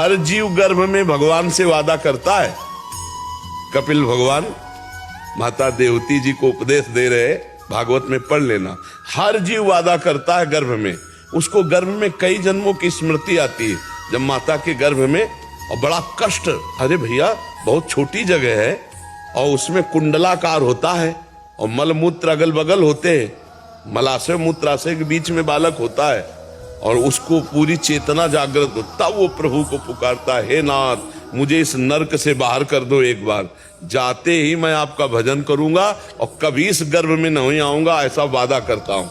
हर जीव गर्भ में भगवान से वादा करता है। कपिल भगवान माता देवती जी को उपदेश दे रहे, भागवत में पढ़ लेना। हर जीव वादा करता है गर्भ में, उसको गर्भ में कई जन्मों की स्मृति आती है। जब माता के गर्भ में, और बड़ा कष्ट, अरे भैया बहुत छोटी जगह है और उसमें कुंडलाकार होता है और मलमूत्र अगल बगल होते हैं, मलाशय मूत्राशय के बीच में बालक होता है और उसको पूरी चेतना जागृत होता, वो प्रभु को पुकारता है, हे नाथ मुझे इस नरक से बाहर कर दो एक बार, जाते ही मैं आपका भजन करूंगा और कभी इस गर्भ में नहीं आऊंगा, ऐसा वादा करता हूं।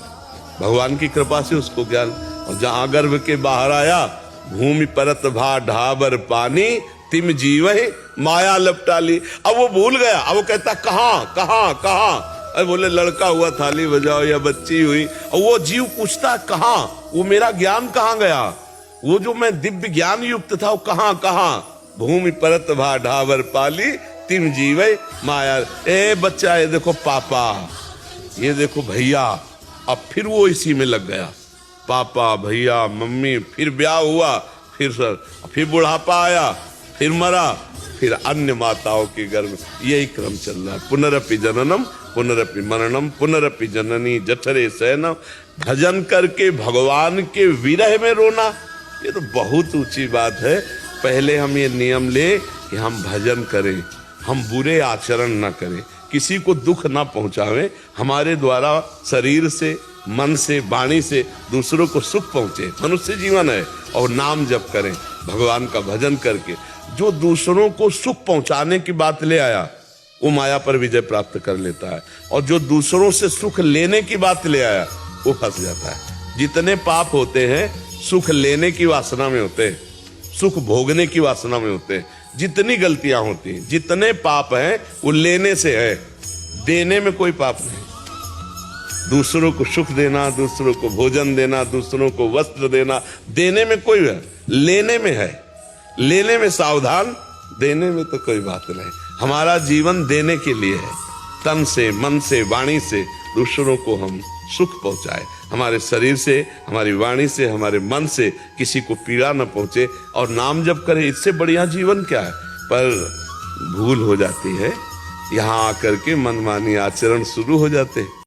भगवान की कृपा से उसको ज्ञान, और जहां गर्भ के बाहर आया, भूमि परत भा ढाबर पानी, तिम जीवहि माया लपटा ली। अब वो भूल गया, अब वो कहता कहां कहां कहां, अरे बोले लड़का हुआ थाली बजाओ या बच्ची हुई, और वो जीव पूछता कहां, वो मेरा ज्ञान कहां गया, वो जो मैं दिव्य ज्ञान युक्त था वो कहां कहां। भूमि परत भा ढाबर पाली, तिम जीवहि माया। ए बच्चा, ये देखो पापा, ये देखो भैया। अब फिर वो इसी में लग गया, पापा भैया मम्मी, फिर ब्याह हुआ, फिर बुढ़ापा आया, फिर मरा, फिर अन्य माताओं के गर्भ, यही क्रम चल रहा है। पुनरपि जननम पुनरपि मरणम पुनरपि जननी जठरे शयनम। भजन करके भगवान के विरह में रोना, ये तो बहुत ऊंची बात है। पहले हम ये नियम ले कि हम भजन करें, हम बुरे आचरण न करें, किसी को दुख ना पहुंचावें, हमारे द्वारा शरीर से, मन से, वाणी से दूसरों को सुख पहुंचे, मनुष्य जीवन है। और नाम जप करें, भगवान का भजन करके। जो दूसरों को सुख पहुंचाने की बात ले आया, वो माया पर विजय प्राप्त कर लेता है, और जो दूसरों से सुख लेने की बात ले आया, वो फंस जाता है। जितने पाप होते हैं सुख लेने की वासना में होते हैं, सुख भोगने की वासना में होते हैं। जितनी गलतियां होती हैं, जितने पाप हैं, वो लेने से है, देने में कोई पाप नहीं। दूसरों को सुख देना, दूसरों को भोजन देना, दूसरों को वस्त्र देना, देने में कोई है, लेने में है। लेने में सावधान, देने में तो कोई बात नहीं। हमारा जीवन देने के लिए है, तन से, मन से, वाणी से दूसरों को हम सुख पहुंचाए, हमारे शरीर से, हमारी वाणी से, हमारे मन से किसी को पीड़ा न पहुंचे, और नाम जप करें। इससे बढ़िया जीवन क्या है। पर भूल हो जाती है, यहाँ आकर के मनमानी आचरण शुरू हो जाते हैं।